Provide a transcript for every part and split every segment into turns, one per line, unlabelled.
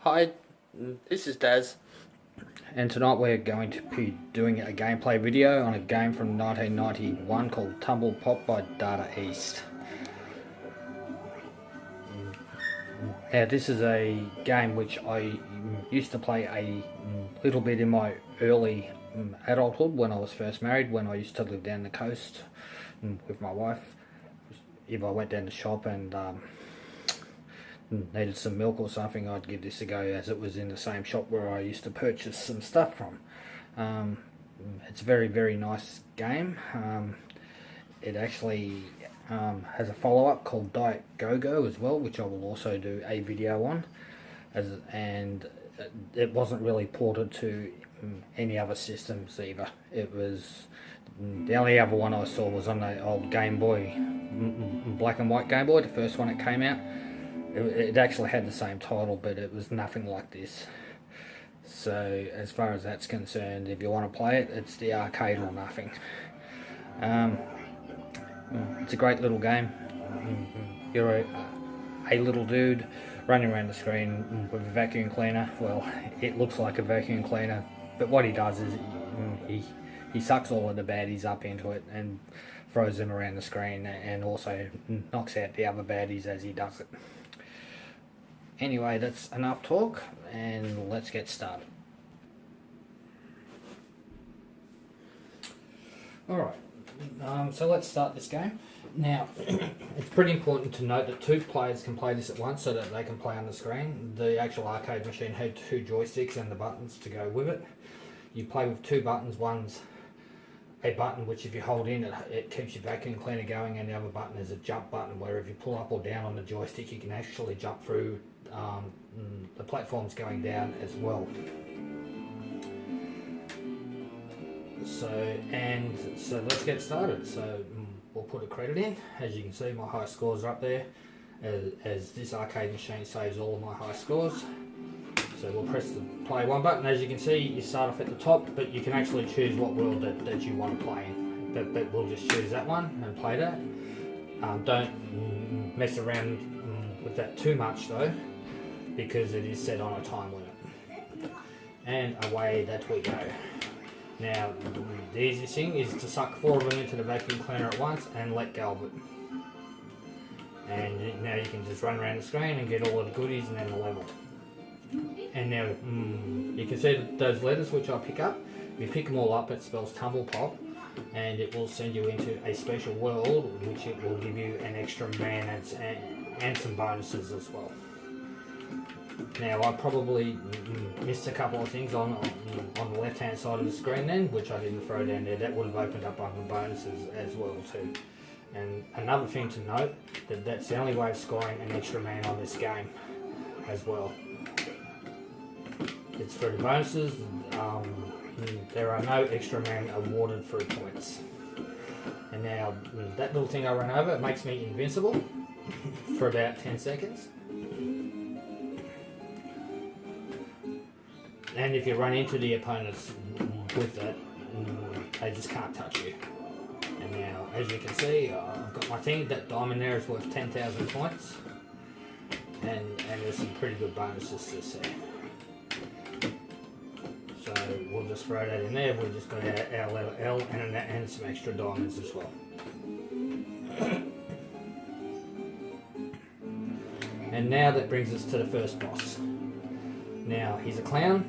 Hi, this is Daz, and tonight we're going to be doing a gameplay video on a game from 1991 called Tumblepop by Data East. Now this is a game which I used to play a little bit in my early adulthood when I was first married, when I used to live down the coast with my wife. If I went down the shop and needed some milk or something, I'd give this a go, as it was in the same shop where I used to purchase some stuff from. It's a very nice game. It actually has a follow-up called Diet Go-Go as well, which I will also do a video on, and it wasn't really ported to any other systems either. It was the only other one I saw was on the old Game Boy, black and white Game Boy, the first one that came out. It actually had the same title, but it was nothing like this. So as far as that's concerned, if you want to play it, it's the arcade or nothing. It's a great little game. You're a little dude running around the screen with a vacuum cleaner. Well, it looks like a vacuum cleaner, but what he does is he sucks all of the baddies up into it and throws them around the screen, and also knocks out the other baddies as he does it. Anyway, that's enough talk, and let's get started. Alright, so let's start this game. Now, it's pretty important to note that two players can play this at once so that they can play on the screen. The actual arcade machine had two joysticks and the buttons to go with it. You play with two buttons. One's a button which, if you hold in, it keeps your vacuum cleaner going, and the other button is a jump button, where if you pull up or down on the joystick, you can actually jump through the platforms going down as well. So let's get started. So we'll put a credit in. As you can see, my high scores are up there, as this arcade machine saves all of my high scores. So we'll press the play one button. As you can see, you start off at the top, but you can actually choose what world that you want to play in. But we'll just choose that one and play that. Don't mess around with that too much though, because it is set on a time limit. And away that we go. Now, the easiest thing is to suck 4 of them into the vacuum cleaner at once and let go of it. And now you can just run around the screen and get all of the goodies and then the level. And now you can see those letters which I pick up. If you pick them all up, it spells Tumblepop, and it will send you into a special world, which it will give you an extra man and some bonuses as well. Now, I probably missed a couple of things on the left hand side of the screen then, which I didn't throw down there. That would have opened up other bonuses as well too. And another thing to note, that's the only way of scoring an extra man on this game as well. It's for the bonuses. There are no extra man awarded through points. And now that little thing I ran over, it makes me invincible for about 10 seconds. And if you run into the opponents with that, they just can't touch you. And now, as you can see, I've got my thing. That diamond there is worth 10,000 points. And there's some pretty good bonuses to see. So we'll just throw that in there. We've just got our letter L and some extra diamonds as well. And now that brings us to the first boss. Now, he's a clown,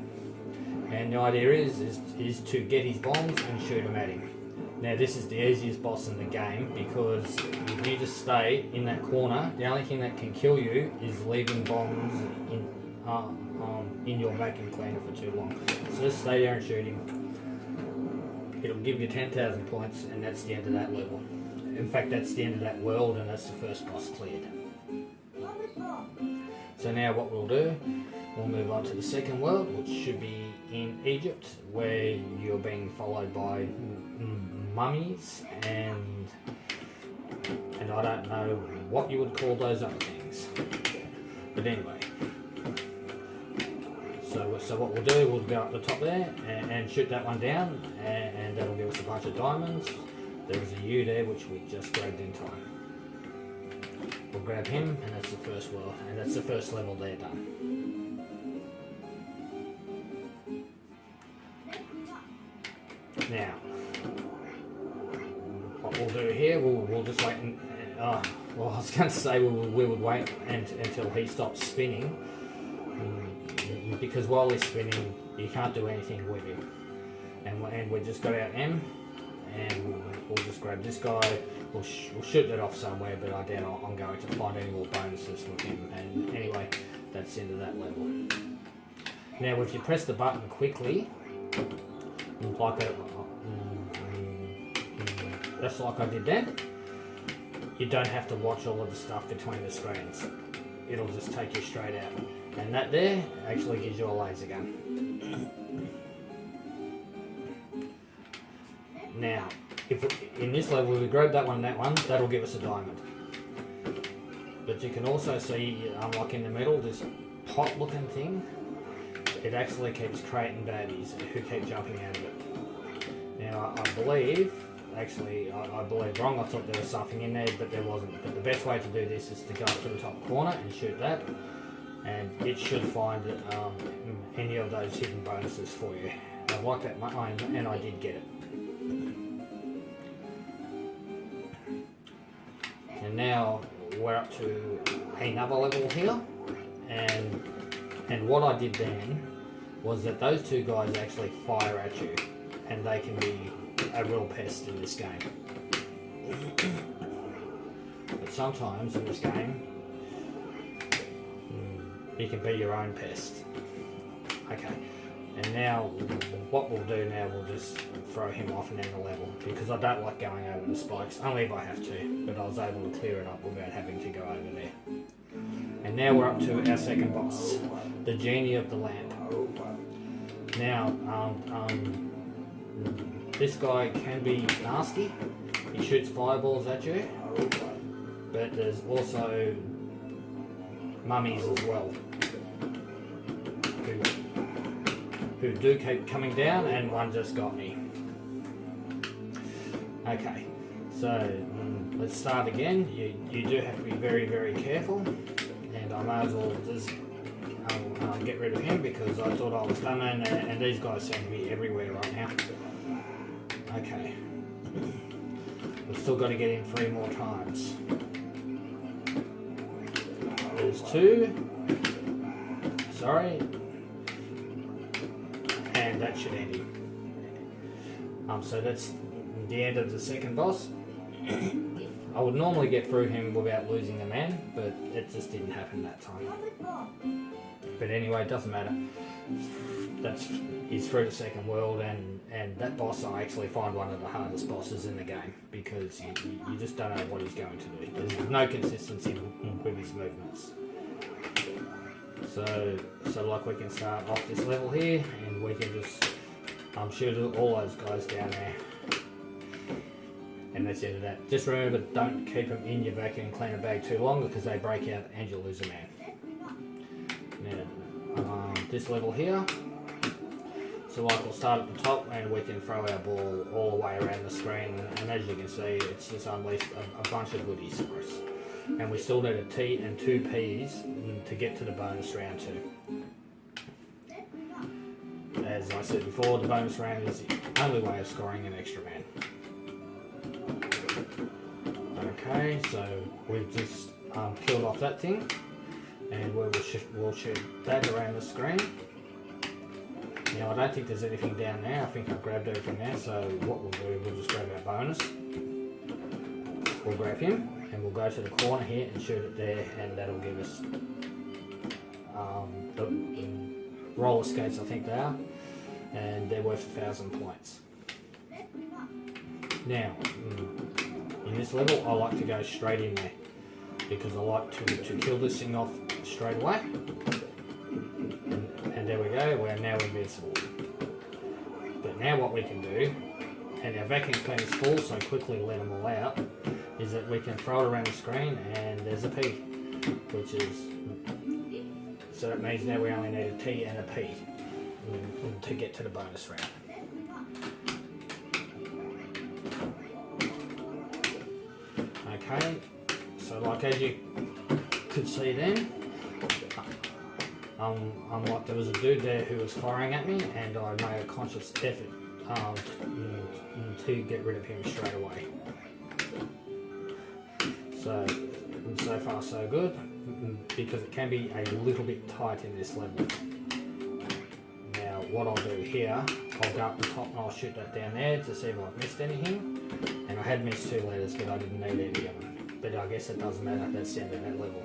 and the idea is to get his bombs and shoot them at him. Now, this is the easiest boss in the game, because if you just stay in that corner, the only thing that can kill you is leaving bombs in your vacuum cleaner for too long. So just stay there and shoot him. It'll give you 10,000 points, and that's the end of that level. In fact, that's the end of that world, and that's the first boss cleared. So now what we'll do, we'll move on to the second world, which should be in Egypt, where you're being followed by mummies and I don't know what you would call those other things. But anyway, so what we'll do, we'll go up the top there and shoot that one down, and that'll give us a bunch of diamonds. There was a U there which we just grabbed in time. We'll grab him, and that's the first world, and that's the first level there done. Now, what we'll do here, we'll just wait and, well, I was going to say we would wait until he stops spinning, because while he's spinning, you can't do anything with him. And we just got our M, and we'll just grab this guy. We'll shoot that off somewhere, but I doubt I'm going to find any more bonuses with him. And anyway, that's into that level. Now, if you press the button quickly, just like I did then, you don't have to watch all of the stuff between the screens. It'll just take you straight out. And that there actually gives you a laser gun. Now, if in this level we grab that one and that one, that'll give us a diamond. But you can also see, like in the middle, this pot looking thing, it actually keeps creating baddies who keep jumping out of it. Now, I believe wrong, I thought there was something in there, but there wasn't. But the best way to do this is to go up to the top corner and shoot that, and it should find any of those hidden bonuses for you. I like that, and I did get it. And now we're up to another level here, and what I did then was that those two guys actually fire at you, and they can be a real pest in this game. But sometimes in this game, you can be your own pest. Okay, and now what we'll do now, we'll just throw him off and end the level, because I don't like going over the spikes, only if I have to, but I was able to clear it up without having to go over there. And now we're up to our second boss, the Genie of the lamp. Now, this guy can be nasty. He shoots fireballs at you, but there's also mummies as well, who do keep coming down, and one just got me. Okay, so let's start again. You do have to be very, very careful, and I may as well just get rid of him, because I thought I was done, and these guys seem to be everywhere right now. Okay, we've still got to get in 3 more times. There's 2, sorry, and that should end him. So that's the end of the second boss. I would normally get through him without losing a man, but it just didn't happen that time. But anyway, it doesn't matter. He's through the second world, and that boss I actually find one of the hardest bosses in the game, because you just don't know what he's going to do. There's no consistency with his movements. So like, we can start off this level here, and we can just shoot all those guys down there. And that's the end of that. Just remember, don't keep them in your vacuum cleaner bag too long, because they break out and you'll lose a man. Now, this level here, so like, we'll start at the top, and we can throw our ball all the way around the screen, and as you can see, it's just unleashed a bunch of goodies for us. And we still need a T and 2 Ps to get to the bonus round 2. As I said before, the bonus round is the only way of scoring an extra man. Okay, so we've just killed off that thing, and we'll shoot that around the screen. Now, I don't think there's anything down there. I think I've grabbed everything there, so what we'll do, we'll just grab our bonus. We'll grab him, and we'll go to the corner here and shoot it there, and that'll give us the roller skates, I think they are, and they're worth 1,000 points. Now, in this level, I like to go straight in there, because I like to kill this thing off straight away. And there we go, we're now invincible. But now what we can do, and our vacuum cleaner's full, so quickly let them all out, is that we can throw it around the screen, and there's a P, which is, so that means now we only need a T and a P to get to the bonus round. Okay, so like, as you could see then, like, there was a dude there who was firing at me, and I made a conscious effort to get rid of him straight away. So far so good, because it can be a little bit tight in this level. Now what I'll do here, I'll go up the top and I'll shoot that down there to see if I've missed anything. And I had missed 2 letters, but I didn't need any of them. But I guess it doesn't matter, that's the end of that level.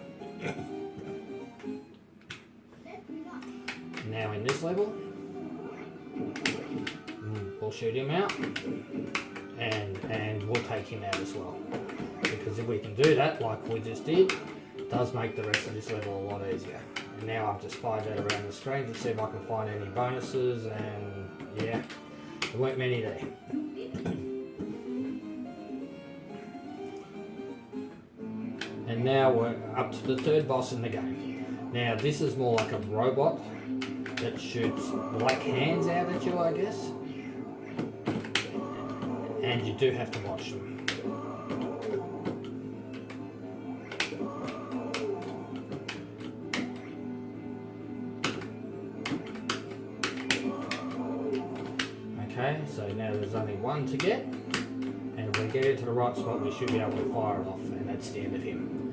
Now in this level, we'll shoot him out, and we'll take him out as well. Because if we can do that, like we just did, it does make the rest of this level a lot easier. And now I've just fired that around the screen to see if I can find any bonuses, and yeah, there weren't many there. And now we're up to the 3rd boss in the game. Now this is more like a robot that shoots black hands out at you, I guess. And you do have to watch them. Okay, so now there's only 1 to get. And if we get into the right spot, we should be able to fire it off, and that's the end of him.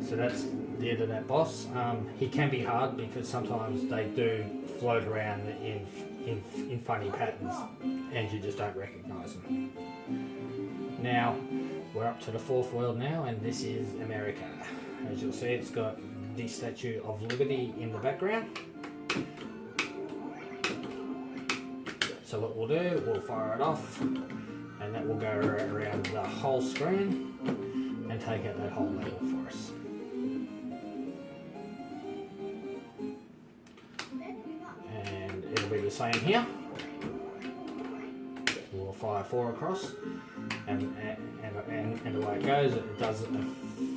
So that's the end of that boss. He can be hard because sometimes they do float around in funny patterns, and you just don't recognise them. Now we're up to the 4th world now, and this is America. As you'll see, it's got the Statue of Liberty in the background. So what we'll do, we'll fire it off, and that will go around the whole screen and take out that whole level for us. And it'll be the same here. We'll fire 4 across, and the way it goes, it does a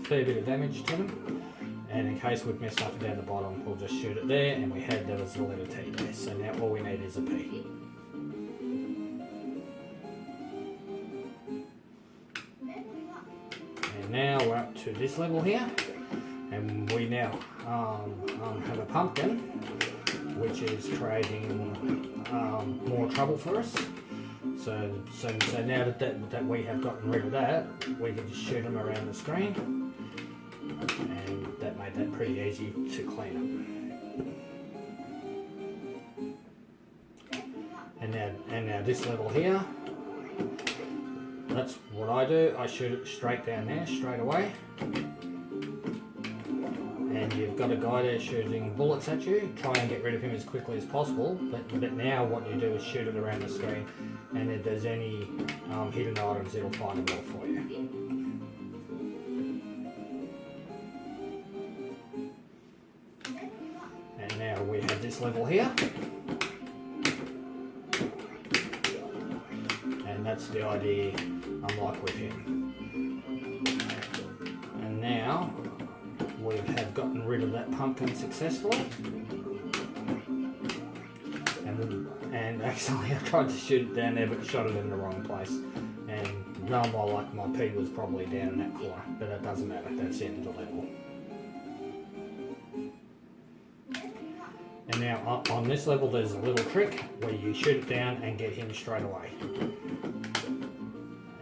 fair bit of damage to them. And in case we've missed something down the bottom, we'll just shoot it there, and there was the letter T there. So now all we need is a P. Now we're up to this level here, and we now have a pumpkin, which is creating more trouble for us. So now that we have gotten rid of that, we can just shoot them around the screen, and that made that pretty easy to clean up. And now this level here. That's what I do. I shoot it straight down there, straight away. And you've got a guy there shooting bullets at you. Try and get rid of him as quickly as possible. But now what you do is shoot it around the screen. And if there's any hidden items, it'll find them all for you. And now we have this level here. And that's the idea unlike with him. And now we have gotten rid of that pumpkin successfully. And actually I tried to shoot it down there but shot it in the wrong place. And no more like my P was probably down in that corner, but it doesn't matter, that's the end of the level. And now on this level there's a little trick where you shoot it down and get him straight away.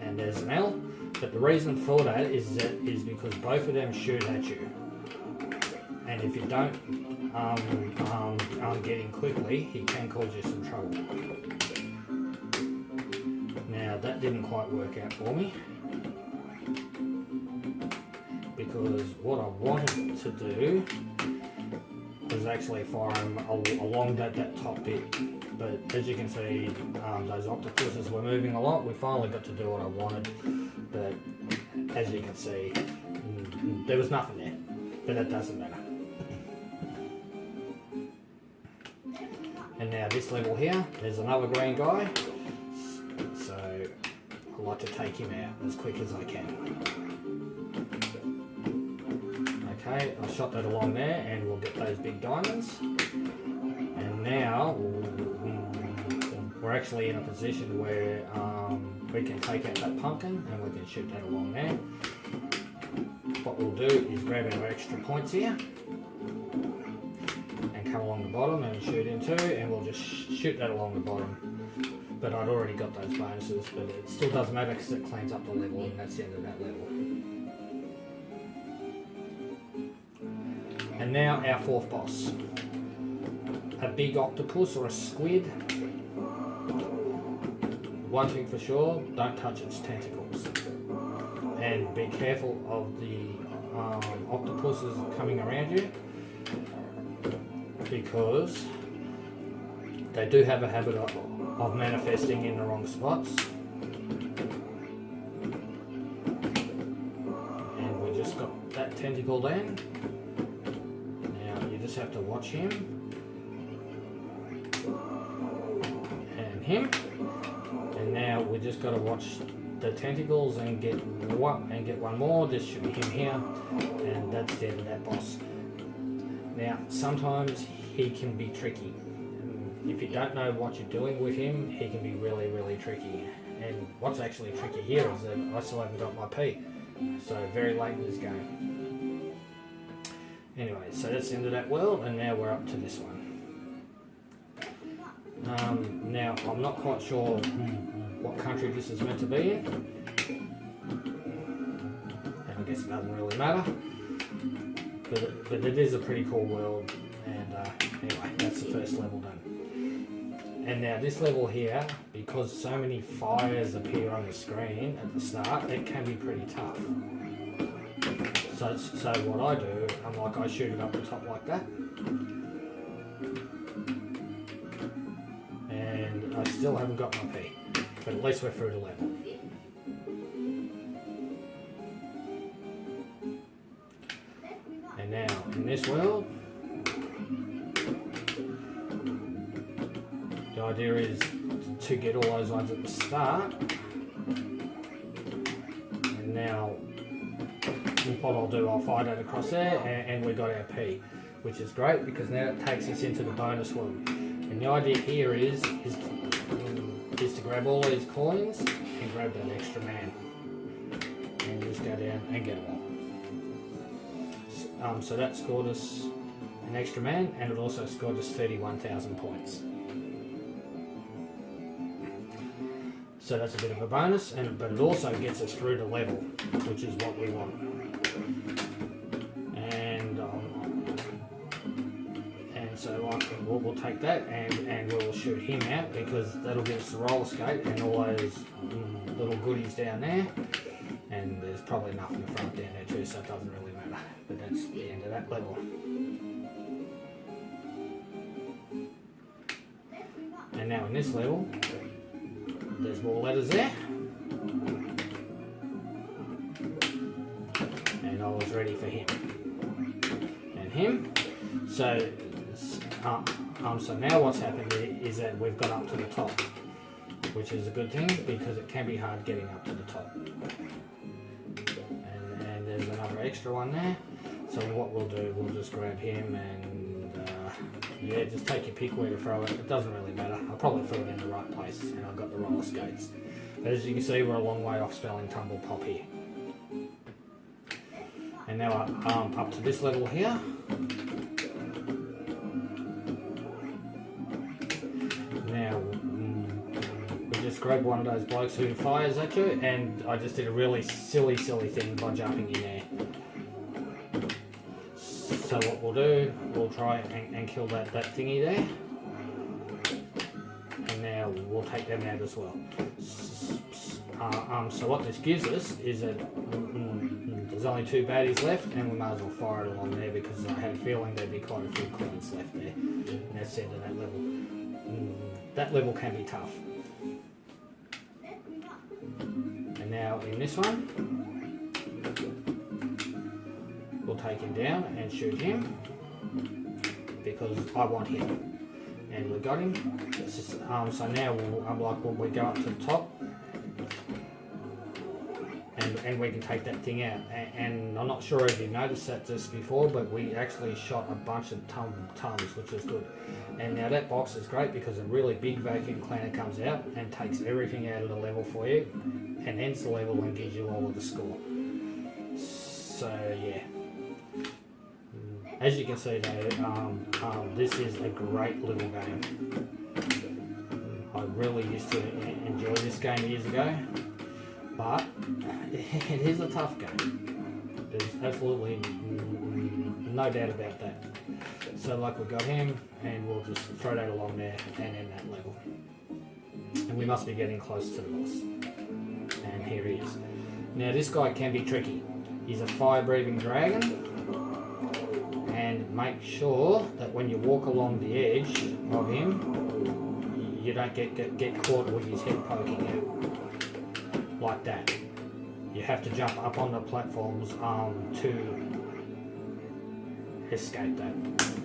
And there's an L, but the reason for that is because both of them shoot at you. And if you don't get in quickly, he can cause you some trouble. Now that didn't quite work out for me, because what I wanted to do was actually fire him along that top bit. But as you can see, those octopuses were moving a lot. We finally got to do what I wanted, but as you can see, there was nothing there, but that doesn't matter. And now this level here, there's another green guy, so I like to take him out as quick as I can. Okay, I shot that along there, and we'll get those big diamonds. And now we're actually in a position where we can take out that pumpkin and we can shoot that along there. What we'll do is grab our extra points here and come along the bottom and shoot in two, and we'll just shoot that along the bottom but I'd already got those bonuses, but it still doesn't matter because it cleans up the level, and that's the end of that level. And now our fourth boss. A big octopus or a squid. One thing for sure, don't touch its tentacles. And be careful of the octopuses coming around you, because they do have a habit of manifesting in the wrong spots. And we just got that tentacle then. Now you just have to watch him and him. And now we just got to watch the tentacles and get one more. This should be him here, and that's the end of that boss. Now sometimes he can be tricky. If you don't know what you're doing with him, he can be really tricky. And what's actually tricky here is that I still haven't got my P, so very late in this game. Anyway, so that's the end of that world, and now we're up to this one. Now I'm not quite sure what country this is meant to be in, and I guess it doesn't really matter, but it is a pretty cool world. And anyway, that's the first level done. And now this level here, because so many fires appear on the screen at the start, it can be pretty tough. So what I do, I shoot it up the top like that, and I still haven't got my P, but at least we're through the level. And now in this world, the idea is to get all those ones at the start. And now what I'll do, I'll fire that across there, and we got our P, which is great because now it takes us into the bonus world. And the idea here is to grab all these coins and grab that extra man, and just go down and get them all. So that scored us an extra man, and it also scored us 31,000 points. So that's a bit of a bonus, but it also gets us through the level, which is what we want. And so we'll take that and we'll shoot him out, because that'll give us the roller skate and all those little goodies down there. And there's probably enough in the front down there too, so it doesn't really matter. But that's the end of that level. And now in this level, there's more letters there, and I was ready for him and him. So now what's happened is that we've got up to the top, which is a good thing because it can be hard getting up to the top. And there's another extra one there. So what we'll do, we'll just grab him and yeah, just take your pick where to throw it. It doesn't really matter. I'll probably throw it in the right place, and I've got the roller skates. But as you can see, we're a long way off spelling Tumblepop here. And now up to this level here. Now we just grab one of those blokes who fires at you, and I just did a really silly thing by jumping in there. So what we'll do, we'll try and kill that thingy there, and now we'll take them out as well. So what this gives us is that there's only 2 baddies left, and we might as well fire it along there because I had a feeling there'd be quite a few coins left there. And that's the end of that level. That level can be tough. And now in this one, we'll take him down and shoot him because I want him, and we got him. So now when we go up to the top, and we can take that thing out. And I'm not sure if you noticed that just before, but we actually shot a bunch of tums, which is good. And now that box is great because a really big vacuum cleaner comes out and takes everything out of the level for you, and ends the level and gives you all of the score. So yeah. As you can see though, this is a great little game. I I really used to enjoy this game years ago, but it is a tough game. There's absolutely no doubt about that. So like we got him, and we'll just throw that along there and end that level. And we must be getting close to the boss. And here he is. Now this guy can be tricky. He's a fire-breathing dragon. And make sure that when you walk along the edge of him, you don't get caught with his head poking out. Like that. You have to jump up on the platforms to escape that.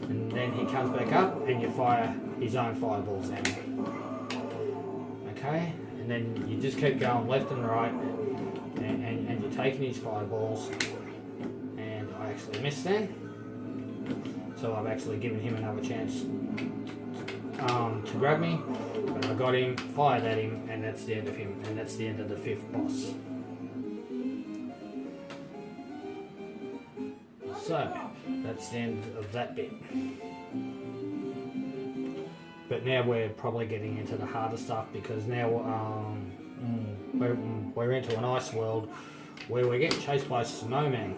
And then he comes back up and you fire his own fireballs at him. Okay? And then you just keep going left and right and you're taking his fireballs. And I actually missed then. So I've actually given him another chance to grab me. But I got him, fired at him, and that's the end of him. And that's the end of the 5th boss. So, that's the end of that bit. But now we're probably getting into the harder stuff because now we're into an ice world where we're getting chased by snowmen.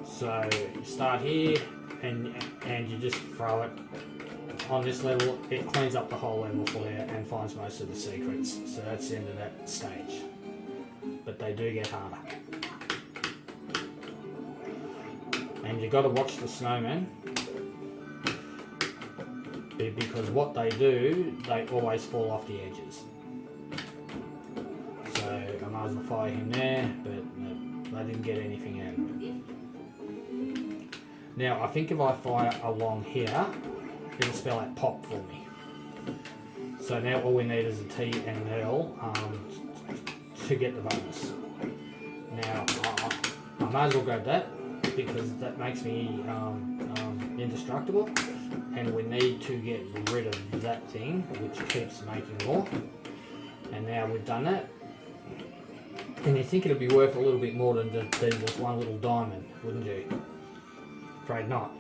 So you start here and you just throw it. On this level, it cleans up the whole level for you and finds most of the secrets. So that's the end of that stage. But they do get harder. And you got to watch the snowmen because what they do, they always fall off the edges. So I might as well fire him there, but I didn't get anything out of it. Now I think if I fire along here, it'll spell out pop for me. So now all we need is a T and an L to get the bonus. Now I might as well grab that, because that makes me indestructible, and we need to get rid of that thing which keeps making more. And now we've done that, and you think it'd be worth a little bit more than just one little diamond, wouldn't you? Afraid not.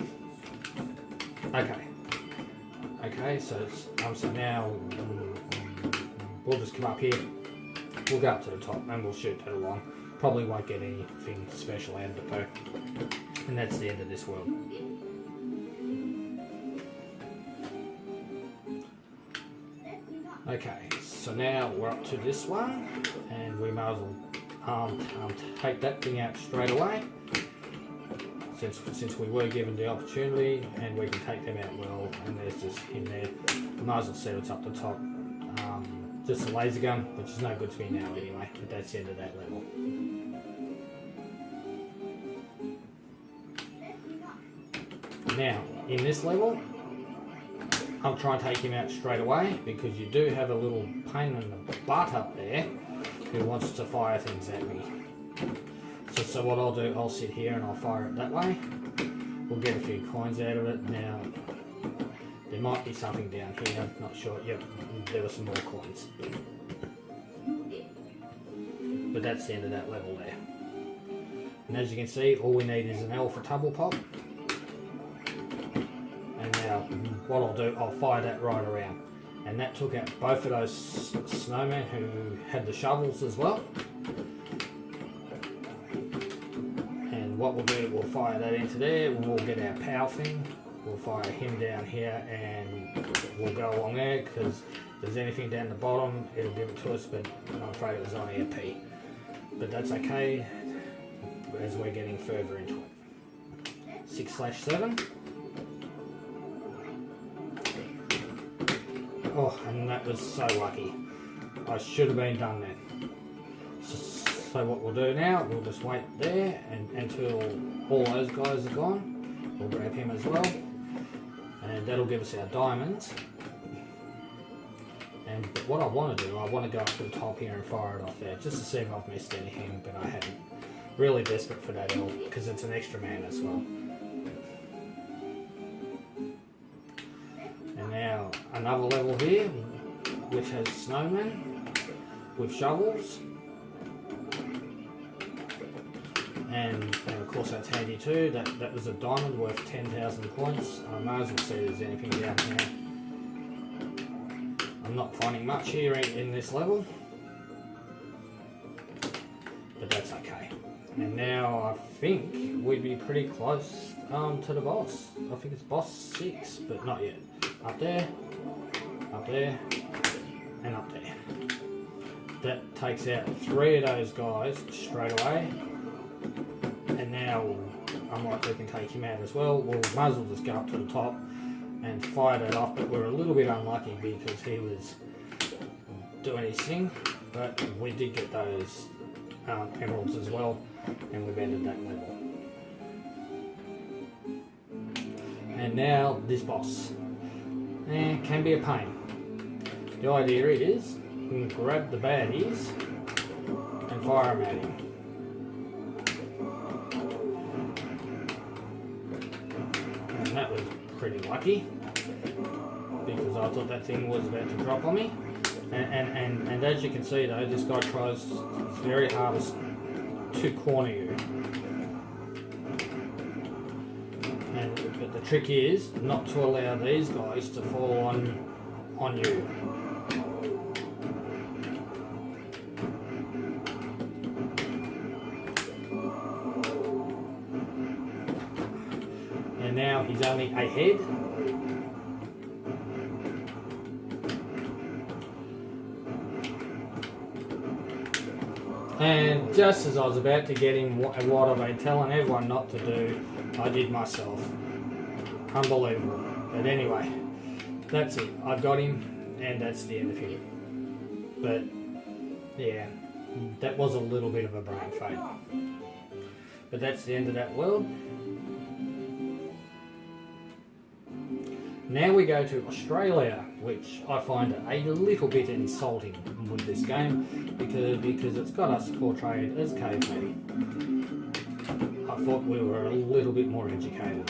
Okay, so now we'll just come up here, we'll go up to the top and we'll shoot that along. Probably won't get anything special out of it though. And that's the end of this world. Okay, so now we're up to this one, and we might as well take that thing out straight away. Since we were given the opportunity, and we can take them out well, and there's just him there. We might as well set it up the top. Just a laser gun, which is no good to me now anyway, but that's the end of that level. Now, in this level, I'll try and take him out straight away, because you do have a little pain in the butt up there who wants to fire things at me. So what I'll do, I'll sit here and I'll fire it that way. We'll get a few coins out of it. Now, there might be something down here, I'm not sure. Yep, there were some more coins. But that's the end of that level there. And as you can see, all we need is an L for Tumblepop. And now, what I'll do, I'll fire that right around. And that took out both of those snowmen who had the shovels as well. What we'll do, we'll fire that into there, we'll get our power thing, we'll fire him down here, and we'll go along there, because if there's anything down the bottom, it'll give it to us, but I'm afraid it was only a P. But that's okay, as we're getting further into it. 6/7. Oh, and that was so lucky. I should have been done then. So what we'll do now, we'll just wait there until all those guys are gone. We'll grab him as well, and that'll give us our diamonds. And what I want to do, I want to go up to the top here and fire it off there, just to see if I've missed anything, but I haven't. Really desperate for that L, because it's an extra man as well. And now another level here, which has snowmen with shovels. And of course that's handy too. That was a diamond worth 10,000 points. I might as well see if there's anything down here. I'm not finding much here in this level, but that's okay. And now I think we'd be pretty close to the boss. I think it's boss 6, but not yet. Up there, and up there. That takes out 3 of those guys straight away. And now I might we can take him out as well. We'll might as well just go up to the top and fire that off, but we're a little bit unlucky because he was doing his thing, but we did get those emeralds as well, and we've ended that level. And now this boss can be a pain. The idea is we can grab the baddies and fire them at him. And that was pretty lucky, because I thought that thing was about to drop on me. And as you can see though, this guy tries his very hardest to corner you. But the trick is not to allow these guys to fall on you. And now he's only a head. And just as I was about to get him, what I've been telling everyone not to do, I did myself. Unbelievable. But anyway, that's it. I got him, and that's the end of him. But yeah, that was a little bit of a brain fade. But that's the end of that world. Now we go to Australia, which I find a little bit insulting with this game because it's got us portrayed as cavemen. I thought we were a little bit more educated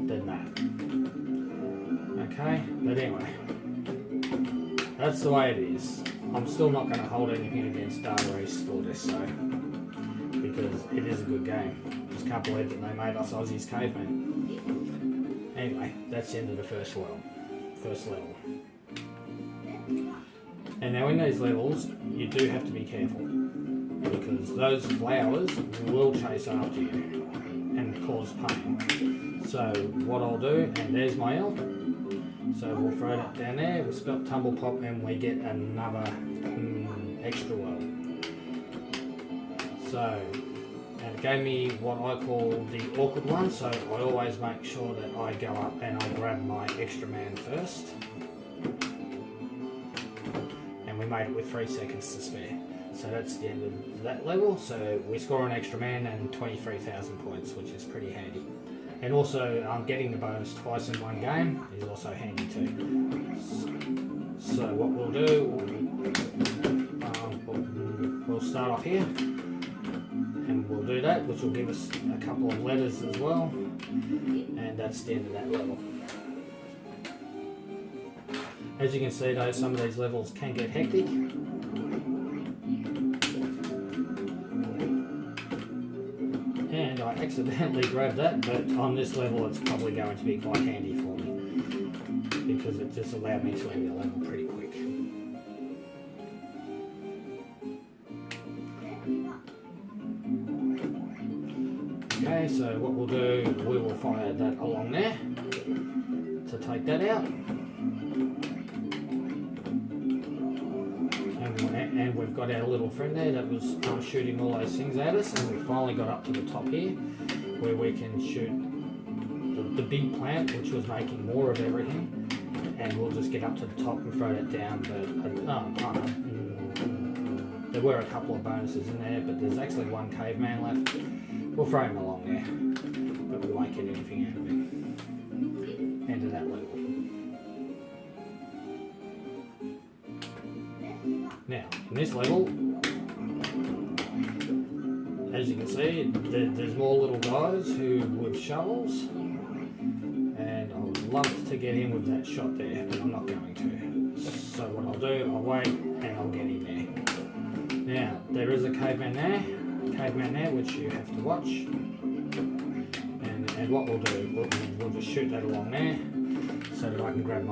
than that. Okay, but anyway, that's the way it is. I'm still not going to hold anything against Data East for this, so, because it is a good game. Just can't believe that they made us Aussies cavemen. Anyway, that's the end of the first level. And now in these levels, you do have to be careful, because those flowers will chase after you and cause pain. So what I'll do, and there's my L, so we'll throw that down there, we'll spell Tumblepop, and we get another extra world. So, and it gave me what I call the awkward one, so I always make sure that I go up and I grab my extra man first. And we made it with 3 seconds to spare. So that's the end of that level. So we score an extra man and 23,000 points, which is pretty handy. And also getting the bonus twice in one game is also handy too. So what we'll do, we'll start off here. And we'll do that, which will give us a couple of letters as well, and that's the end of that level. As you can see though, some of these levels can get hectic. And I accidentally grabbed that, but on this level it's probably going to be quite handy for me, because it just allowed me to end the level pretty quick. Okay, so what we'll do, we will fire that along there to take that out. And we've got our little friend there that was shooting all those things at us, and we finally got up to the top here where we can shoot the big plant, which was making more of everything, and we'll just get up to the top and throw that down. But there were a couple of bonuses in there, but there's actually one caveman left. We'll throw him along there, but we won't get anything out of him. End of that level. Now, in this level, as you can see, there's more little guys with shovels, and I would love to get in with that shot there, but I'm not going to. So what I'll do, I'll wait and I'll get in there. Now, there is a caveman there, which you have to watch. And what we'll do, we'll just shoot that along there so that I I can grab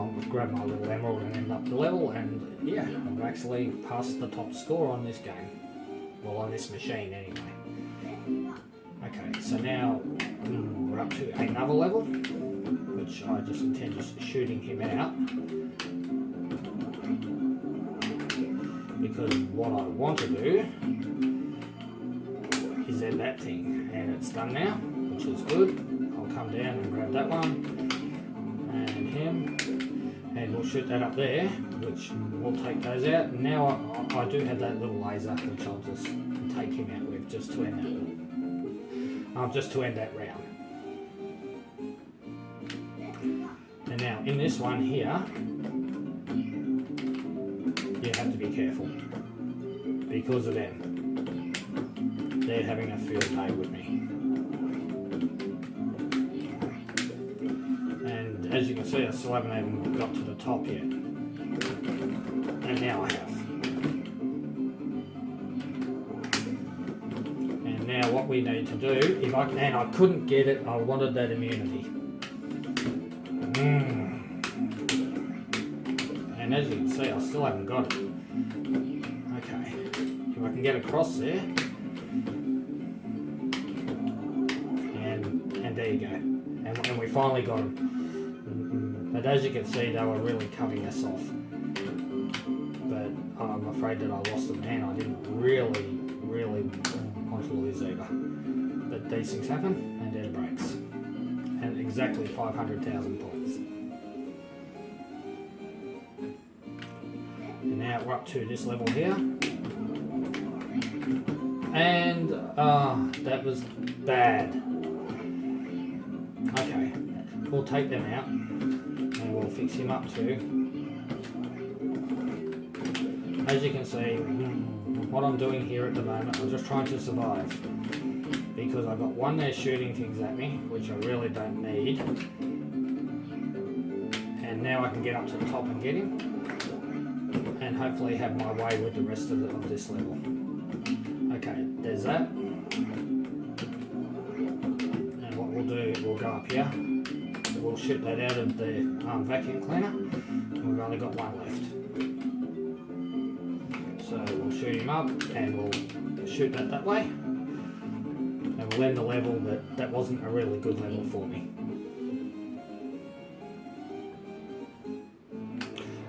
my little emerald and end up the level, and yeah, I've actually passed the top score on this game. Well, on this machine anyway. Okay, so now we're up to another level, which I just intend just shooting him out. Because what I want to do is end that thing, and it's done now, which is good. I'll come down and grab that one, and him, and we'll shoot that up there, which will take those out. And now I do have that little laser, which I'll just take him out with, just to end that round. And now in this one here, you have to be careful because of them. They're having a field day with me. And as you can see, I still haven't even got to the top yet. And now I have. And now what we need to do, and I couldn't get it, I wanted that immunity. And as you can see, I still haven't got it. Okay, if I can get across there, and there you go. And we finally got them. But as you can see, they were really cutting us off. But I'm afraid that I lost them, and I didn't really want to lose either. But these things happen, and it breaks. And exactly 500,000 points. And now we're up to this level here. And that was bad. Okay, we'll take them out and we'll fix him up too. As you can see, what I'm doing here at the moment, I'm just trying to survive. Because I've got one there shooting things at me, which I really don't need. And now I can get up to the top and get him. And hopefully have my way with the rest of this level. Okay, there's that. And what we'll do, we'll go up here. We'll shoot that out of the vacuum cleaner. And we've only got one left. So we'll shoot him up and we'll shoot that way. And we'll end the level, but that wasn't a really good level for me.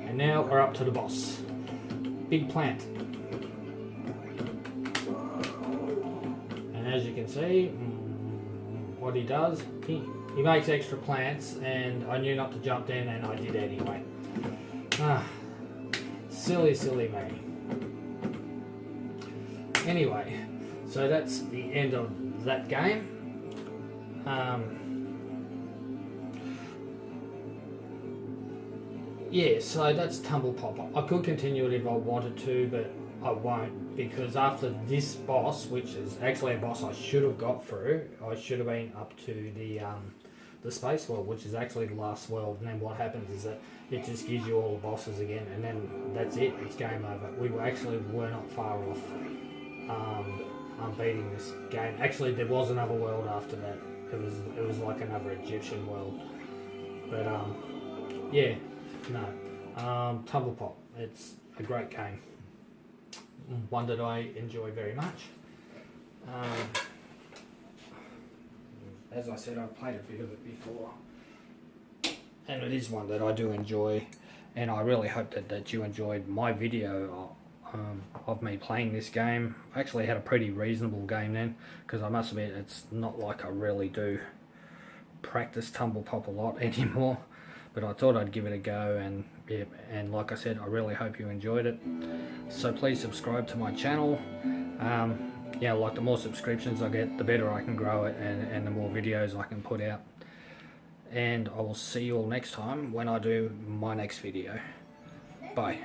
And now we're up to the boss. Big plant. And as you can see, what he does, he makes extra plants, and I knew not to jump in, and I did anyway. Silly me. Anyway, so that's the end of that game. Yeah, so that's Tumblepop. I could continue it if I wanted to, but I won't, because after this boss, which is actually a boss I should have got through, I should have been up to the space world, which is actually the last world, and then what happens is that it just gives you all the bosses again, and then that's it, it's game over. We were not far off beating this game. Actually, there was another world after that. It was like another Egyptian world, but yeah. No, Tumblepop, it's a great game, one that I enjoy very much. As I said, I've played a bit of it before, and it is one that I do enjoy, and I really hope that you enjoyed my video of me playing this game. I actually had a pretty reasonable game then, because I must admit it's not like I really do practice Tumblepop a lot anymore. But I thought I'd give it a go, and yeah, and like I said, I really hope you enjoyed it. So please subscribe to my channel. Yeah, like the more subscriptions I get, the better I can grow it, and the more videos I can put out. And I will see you all next time when I do my next video. Bye.